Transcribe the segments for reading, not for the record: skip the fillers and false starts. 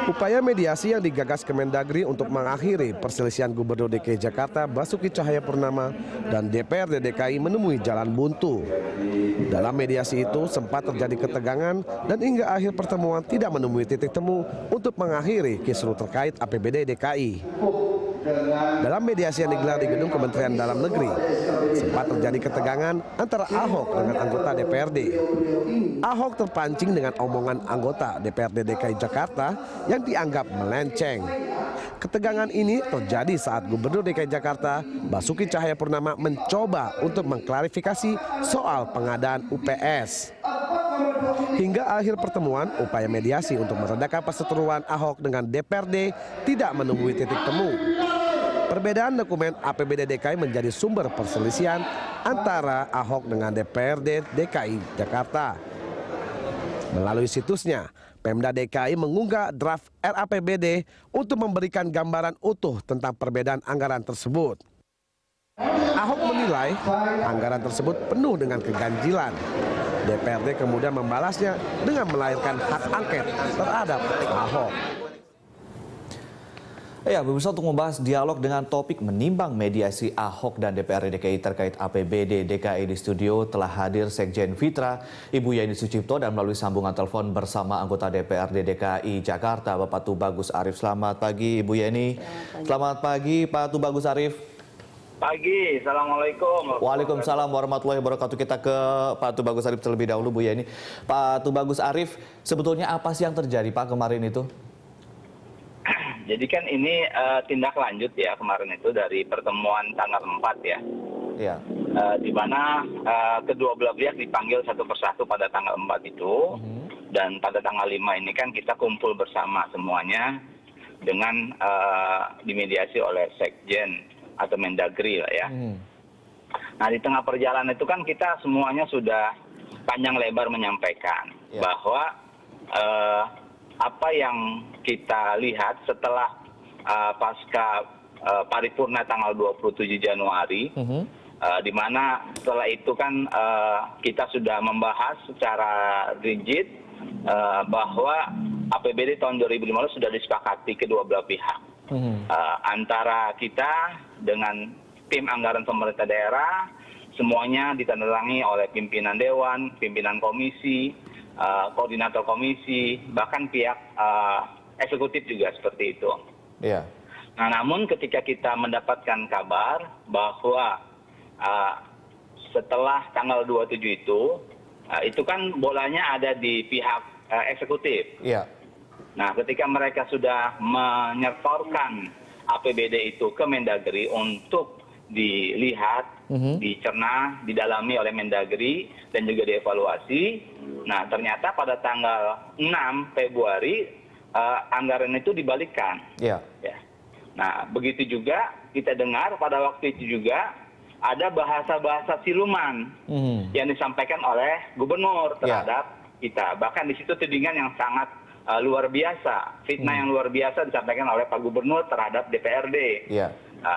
Upaya mediasi yang digagas Kemendagri untuk mengakhiri perselisihan Gubernur DKI Jakarta Basuki Cahayapurnama dan DPRD DKI menemui jalan buntu. Dalam mediasi itu sempat terjadi ketegangan dan hingga akhir pertemuan tidak menemui titik temu untuk mengakhiri kisruh terkait APBD DKI. Dalam mediasi yang digelar di gedung Kementerian Dalam Negeri, sempat terjadi ketegangan antara Ahok dengan anggota DPRD. Ahok terpancing dengan omongan anggota DPRD DKI Jakarta yang dianggap melenceng. Ketegangan ini terjadi saat Gubernur DKI Jakarta Basuki Cahayapurnama mencoba untuk mengklarifikasi soal pengadaan UPS. Hingga akhir pertemuan, upaya mediasi untuk meredakan perseteruan Ahok dengan DPRD tidak menemui titik temu. Perbedaan dokumen APBD DKI menjadi sumber perselisihan antara Ahok dengan DPRD DKI Jakarta. Melalui situsnya, Pemda DKI mengunggah draft RAPBD untuk memberikan gambaran utuh tentang perbedaan anggaran tersebut. Ahok menilai anggaran tersebut penuh dengan keganjilan. DPRD kemudian membalasnya dengan melahirkan hak angket terhadap Ahok. Ya, pemirsa, untuk membahas dialog dengan topik menimbang mediasi Ahok dan DPRD DKI terkait APBD DKI di studio telah hadir Sekjen Fitra, Ibu Yeni Sucipto, dan melalui sambungan telepon bersama anggota DPRD DKI Jakarta, Bapak Tubagus Arif. Selamat pagi, Ibu Yeni. Selamat pagi, Pak Tubagus Arif. Pagi, Assalamualaikum. Waalaikumsalam warahmatullahi wabarakatuh. Kita ke Pak Tubagus Arif terlebih dahulu, Bu Yeni. Pak Tubagus Arif, sebetulnya apa sih yang terjadi, Pak, kemarin itu? Jadi kan ini tindak lanjut ya kemarin itu dari pertemuan tanggal 4 ya. Iya. Di mana kedua belah pihak dipanggil satu persatu pada tanggal 4 itu. Dan pada tanggal 5 ini kan kita kumpul bersama semuanya dengan dimediasi oleh Sekjen atau Mendagri lah ya. Nah, di tengah perjalanan itu kan kita semuanya sudah panjang lebar menyampaikan bahwa apa yang kita lihat setelah pasca paripurna tanggal 27 Januari, di mana setelah itu kan kita sudah membahas secara rigid bahwa APBD tahun 2015 sudah disepakati kedua belah pihak. Antara kita dengan tim anggaran pemerintah daerah, semuanya ditandatangani oleh pimpinan dewan, pimpinan komisi, koordinator komisi, bahkan pihak eksekutif juga seperti itu. Iya. Nah, namun ketika kita mendapatkan kabar bahwa setelah tanggal 27 itu kan bolanya ada di pihak eksekutif. Iya. Nah, ketika mereka sudah menyetorkan APBD itu ke Mendagri untuk dilihat, dicerna, didalami oleh Mendagri dan juga dievaluasi. Nah, ternyata pada tanggal 6 Februari anggaran itu dibalikkan. Iya. Ya. Nah, begitu juga kita dengar pada waktu itu juga ada bahasa-bahasa siluman yang disampaikan oleh gubernur terhadap kita. Bahkan di situ tudingan yang sangat luar biasa, fitnah yang luar biasa disampaikan oleh Pak Gubernur terhadap DPRD. Iya.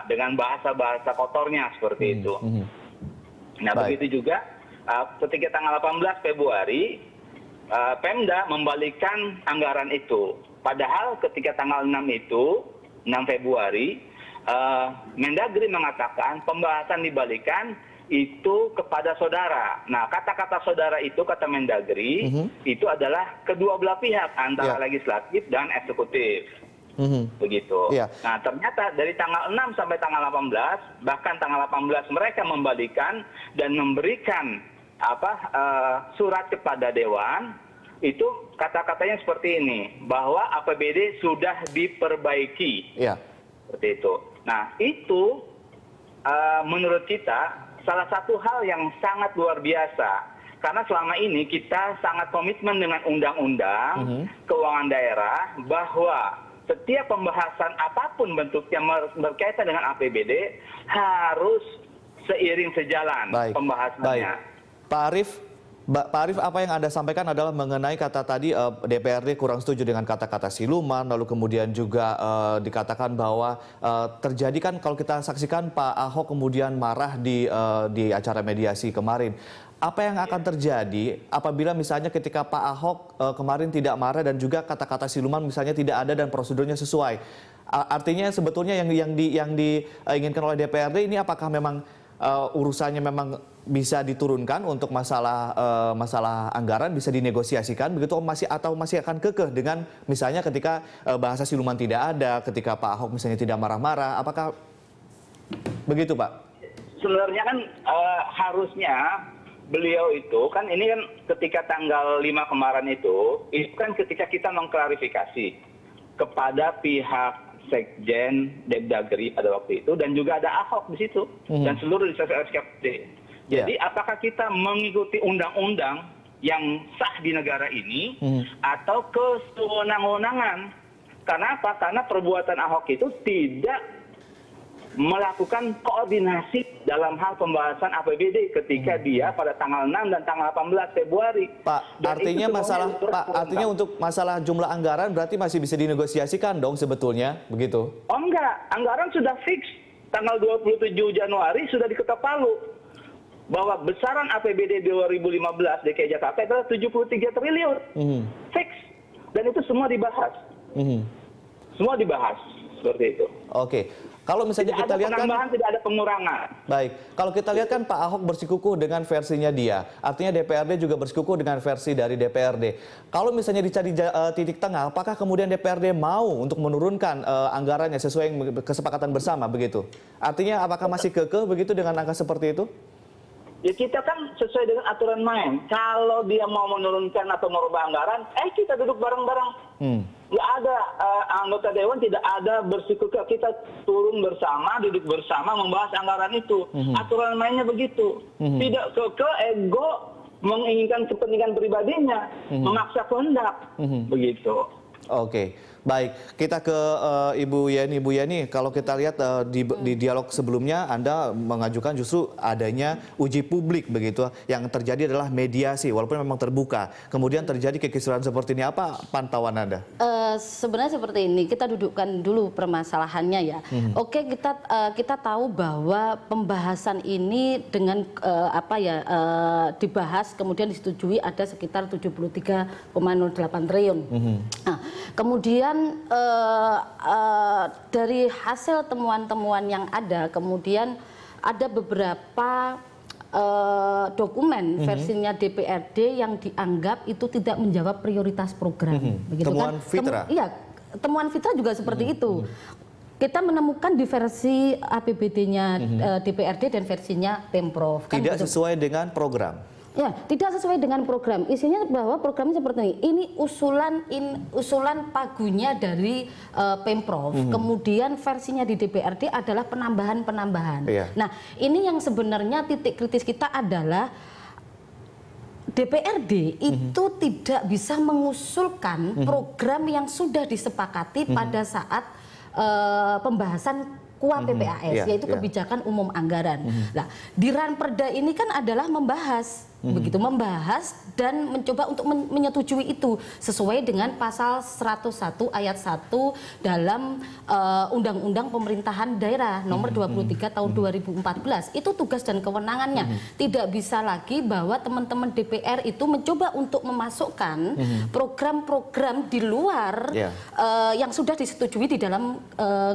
Dengan bahasa-bahasa kotornya seperti itu. Nah, begitu juga ketika tanggal 18 Februari, Pemda membalikkan anggaran itu. Padahal ketika tanggal 6 itu, 6 Februari, Mendagri mengatakan pembahasan dibalikan itu kepada saudara. Nah, kata-kata saudara itu, kata Mendagri, itu adalah kedua belah pihak antara legislatif dan eksekutif. Begitu. Nah, ternyata dari tanggal 6 sampai tanggal 18, bahkan tanggal 18 mereka membalikkan dan memberikan surat kepada Dewan, itu kata-katanya seperti ini, bahwa APBD sudah diperbaiki. Seperti itu. Nah, itu menurut kita salah satu hal yang sangat luar biasa. Karena selama ini kita sangat komitmen dengan undang-undang keuangan daerah bahwa setiap pembahasan apapun bentuknya berkaitan dengan APBD harus seiring sejalan pembahasannya. Pak Arif, Pak Arief, apa yang Anda sampaikan adalah mengenai kata tadi DPRD kurang setuju dengan kata-kata siluman, lalu kemudian juga dikatakan bahwa terjadi kan kalau kita saksikan Pak Ahok kemudian marah di acara mediasi kemarin. Apa yang akan terjadi apabila misalnya ketika Pak Ahok kemarin tidak marah dan juga kata-kata siluman misalnya tidak ada dan prosedurnya sesuai? Artinya sebetulnya yang diinginkan oleh DPRD ini apakah memang urusannya memang bisa diturunkan untuk masalah anggaran, bisa dinegosiasikan begitu, atau masih akan kekeh dengan misalnya ketika bahasa siluman tidak ada, ketika Pak Ahok misalnya tidak marah-marah, apakah begitu Pak? Sebenarnya kan harusnya beliau itu kan ini kan ketika tanggal 5 kemarin itu kan ketika kita mengklarifikasi kepada pihak Sekjen Depdagri pada waktu itu dan juga ada Ahok di situ dan seluruh SKPD. Jadi apakah kita mengikuti undang-undang yang sah di negara ini atau kesewenang-wenangan? Karena apa? Karena perbuatan Ahok itu tidak melakukan koordinasi dalam hal pembahasan APBD ketika dia pada tanggal 6 dan tanggal 18 Februari. Pak, artinya untuk masalah jumlah anggaran berarti masih bisa dinegosiasikan dong sebetulnya, begitu? Oh enggak, anggaran sudah fix. Tanggal 27 Januari sudah diketok palu bahwa besaran APBD 2015 DKI Jakarta adalah 73 triliun. Fix. Dan itu semua dibahas. Semua dibahas seperti itu. Oke. Kalau misalnya kita lihat kan tidak ada pengurangan. Baik, kalau kita lihat kan Pak Ahok bersikukuh dengan versinya dia. Artinya DPRD juga bersikukuh dengan versi dari DPRD. Kalau misalnya dicari titik tengah, apakah kemudian DPRD mau untuk menurunkan anggarannya sesuai kesepakatan bersama begitu? Artinya apakah masih kekeh begitu dengan angka seperti itu? Ya kita kan sesuai dengan aturan main. Kalau dia mau menurunkan atau merubah anggaran, kita duduk bareng-bareng. Nggak ada anggota dewan tidak ada bersikukuh, kita turun bersama, duduk bersama membahas anggaran itu. Aturan mainnya begitu. Tidak ke ego menginginkan kepentingan pribadinya, memaksa kehendak. Begitu. Oke. Baik, kita ke Ibu Yeni. Ibu Yeni, kalau kita lihat di dialog sebelumnya Anda mengajukan justru adanya uji publik begitu. Yang terjadi adalah mediasi walaupun memang terbuka. Kemudian terjadi kekisruhan seperti ini, apa pantauan Anda? Sebenarnya seperti ini, kita dudukkan dulu permasalahannya ya. Oke, kita tahu bahwa pembahasan ini dengan dibahas kemudian disetujui ada sekitar 73,08 triliun. Nah, kemudian dari hasil temuan-temuan yang ada, kemudian ada beberapa dokumen versinya DPRD yang dianggap itu tidak menjawab prioritas program. Begitu temuan kan? Fitra? Iya, temuan Fitra juga seperti itu. Kita menemukan di versi APBD-nya DPRD dan versinya Pemprov. Tidak sesuai dengan program? Ya, tidak sesuai dengan program. Isinya bahwa programnya seperti ini. Ini usulan pagunya dari Pemprov. Kemudian versinya di DPRD adalah penambahan-penambahan. Nah, ini yang sebenarnya titik kritis kita adalah DPRD itu tidak bisa mengusulkan program yang sudah disepakati pada saat pembahasan KUA PPAS, yaitu kebijakan umum anggaran. Nah, di Ranperda ini kan adalah membahas membahas dan mencoba untuk menyetujui itu sesuai dengan pasal 101 ayat 1 dalam Undang-Undang Pemerintahan Daerah nomor 23 tahun 2014. Itu tugas dan kewenangannya. Tidak bisa lagi bahwa teman-teman DPR itu mencoba untuk memasukkan program-program di luar yang sudah disetujui di dalam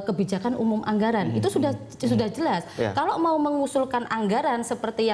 kebijakan umum anggaran. Itu sudah jelas. Kalau mau mengusulkan anggaran seperti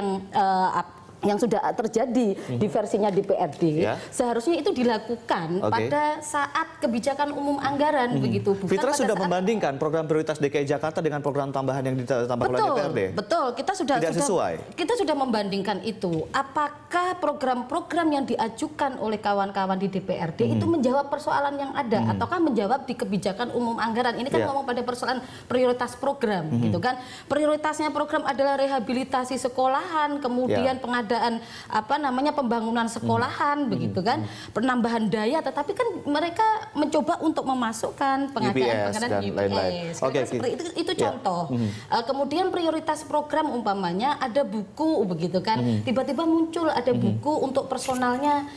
yang sudah terjadi di versinya DPRD, seharusnya itu dilakukan pada saat kebijakan umum anggaran begitu. Bukan Fitra sudah saat membandingkan program prioritas DKI Jakarta dengan program tambahan yang ditambahkan oleh DPRD. Betul, kita sudah membandingkan itu. Apakah program-program yang diajukan oleh kawan-kawan di DPRD itu menjawab persoalan yang ada, ataukah menjawab di kebijakan umum anggaran? Ini kan ngomong pada persoalan prioritas program, gitu kan? Prioritasnya program adalah rehabilitasi sekolahan, kemudian pengadaan pengadaan pembangunan sekolahan begitu kan, penambahan daya, tetapi kan mereka mencoba untuk memasukkan pengadaan UPS. Oke, seperti itu contoh. Kemudian prioritas program umpamanya ada buku begitu kan, tiba-tiba muncul ada buku untuk personalnya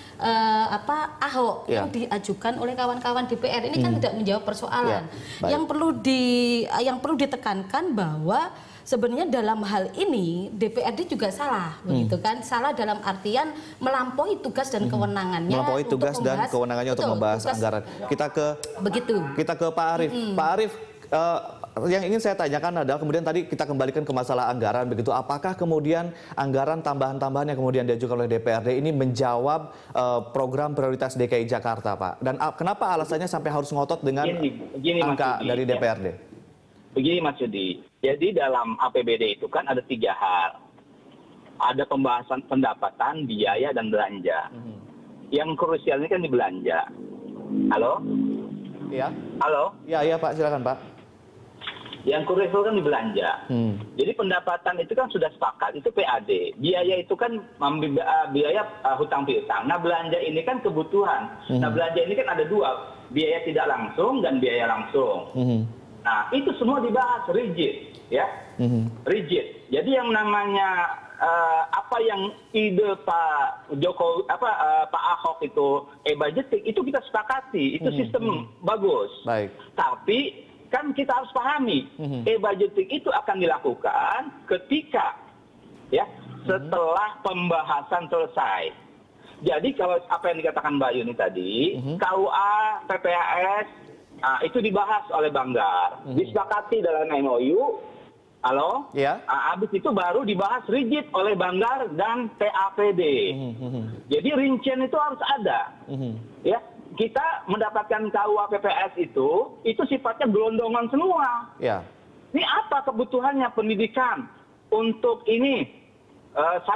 Ahok yang diajukan oleh kawan-kawan DPR. Ini kan tidak menjawab persoalan. Yang perlu ditekankan bahwa sebenarnya dalam hal ini DPRD juga salah, begitu kan? Salah dalam artian melampaui tugas dan kewenangannya. Melampaui tugas dan kewenangannya untuk membahas anggaran. Kita ke Pak Arief. Pak Arief, yang ingin saya tanyakan adalah kemudian tadi kita kembalikan ke masalah anggaran begitu. Apakah kemudian anggaran tambahan-tambahan yang kemudian diajukan oleh DPRD ini menjawab program prioritas DKI Jakarta, Pak? Dan kenapa alasannya sampai harus ngotot dengan angka dari DPRD? Begini Mas Yudi, jadi dalam APBD itu kan ada 3 hal. Ada pembahasan pendapatan, biaya, dan belanja. Yang krusial ini kan di belanja. Halo? Iya. Halo? Iya Pak, silakan Pak. Yang krusial kan di belanja. Jadi pendapatan itu kan sudah sepakat, itu PAD. Biaya itu kan biaya hutang piutang. Nah belanja ini kan kebutuhan. Nah belanja ini kan ada 2, biaya tidak langsung dan biaya langsung. Nah, itu semua dibahas rigid, ya, rigid. Jadi yang namanya apa yang ide Pak Jokowi, Pak Ahok itu budgeting itu kita sepakati, itu sistem bagus. Baik. Tapi kan kita harus pahami, budgeting itu akan dilakukan ketika, ya, setelah pembahasan selesai. Jadi kalau apa yang dikatakan Mbak Yuni tadi, KUA, PPAS itu dibahas oleh Banggar, disepakati dalam MOU, habis itu baru dibahas rigid oleh Banggar dan TAPD. Jadi rincian itu harus ada. Ya, kita mendapatkan KUA PPS itu sifatnya gelondongan semua. Ini apa kebutuhannya pendidikan untuk ini? 1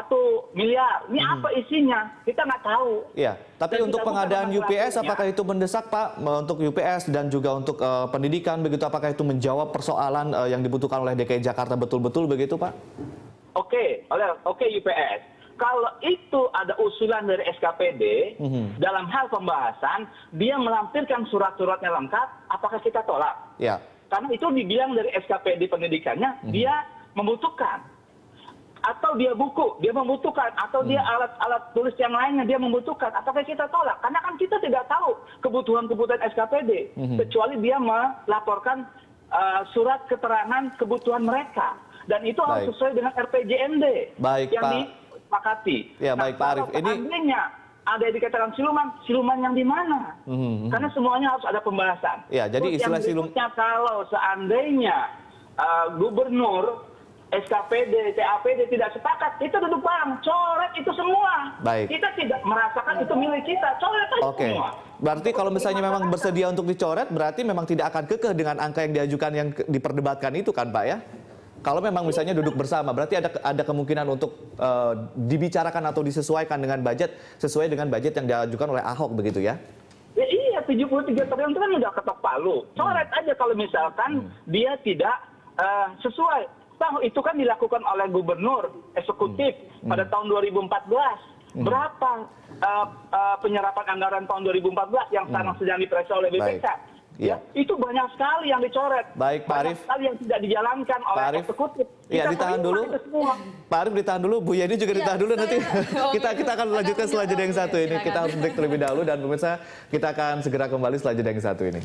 miliar, ini apa isinya? Kita nggak tahu. Iya, tapi untuk pengadaan UPS, apakah itu mendesak Pak? Untuk UPS dan juga untuk pendidikan, begitu apakah itu menjawab persoalan yang dibutuhkan oleh DKI Jakarta betul-betul begitu Pak? Oke, UPS. Kalau itu ada usulan dari SKPD, dalam hal pembahasan, dia melampirkan surat-suratnya lengkap, apakah kita tolak? Ya. Karena itu dibilang dari SKPD pendidikannya, dia membutuhkan. Atau dia buku, dia membutuhkan, atau dia alat-alat tulis yang lainnya dia membutuhkan, apakah kita tolak? Karena kan kita tidak tahu kebutuhan-kebutuhan SKPD, kecuali dia melaporkan surat keterangan kebutuhan mereka, dan itu harus sesuai dengan RPJMD yang disepakati. Ya, baik Pak Arief. Ini ada yang dikatakan siluman yang di mana? Karena semuanya harus ada pembahasan. Ya, jadi istilah siluman. Kalau seandainya gubernur, SKPD, TAPD tidak sepakat, itu duduk bareng, coret itu semua. Baik. Kita tidak merasakan itu milik kita, coret aja semua. Berarti kalau misalnya memang bersedia untuk dicoret, berarti memang tidak akan kekeh dengan angka yang diajukan yang diperdebatkan itu kan Pak ya? Kalau memang misalnya duduk bersama, berarti ada kemungkinan untuk dibicarakan atau disesuaikan dengan budget, sesuai dengan budget yang diajukan oleh Ahok begitu ya? Ya iya, 73 triliun itu kan udah ketok palu. Coret aja kalau misalkan dia tidak sesuai. Itu kan dilakukan oleh gubernur eksekutif pada tahun 2014. Berapa penyerapan anggaran tahun 2014 yang sekarang sedang diperiksa oleh BPK? Ya, itu banyak sekali yang dicoret. Baik, Pak Arief. Banyak sekali yang tidak dijalankan oleh eksekutif. Iya, ditahan dulu. Pak Arief ditahan dulu, Bu Yeni juga ditahan dulu nanti. Kita akan lanjutkan setelah jeda yang satu ini. Kita harus break terlebih dahulu dan pemirsa kita akan segera kembali setelah jeda yang satu ini.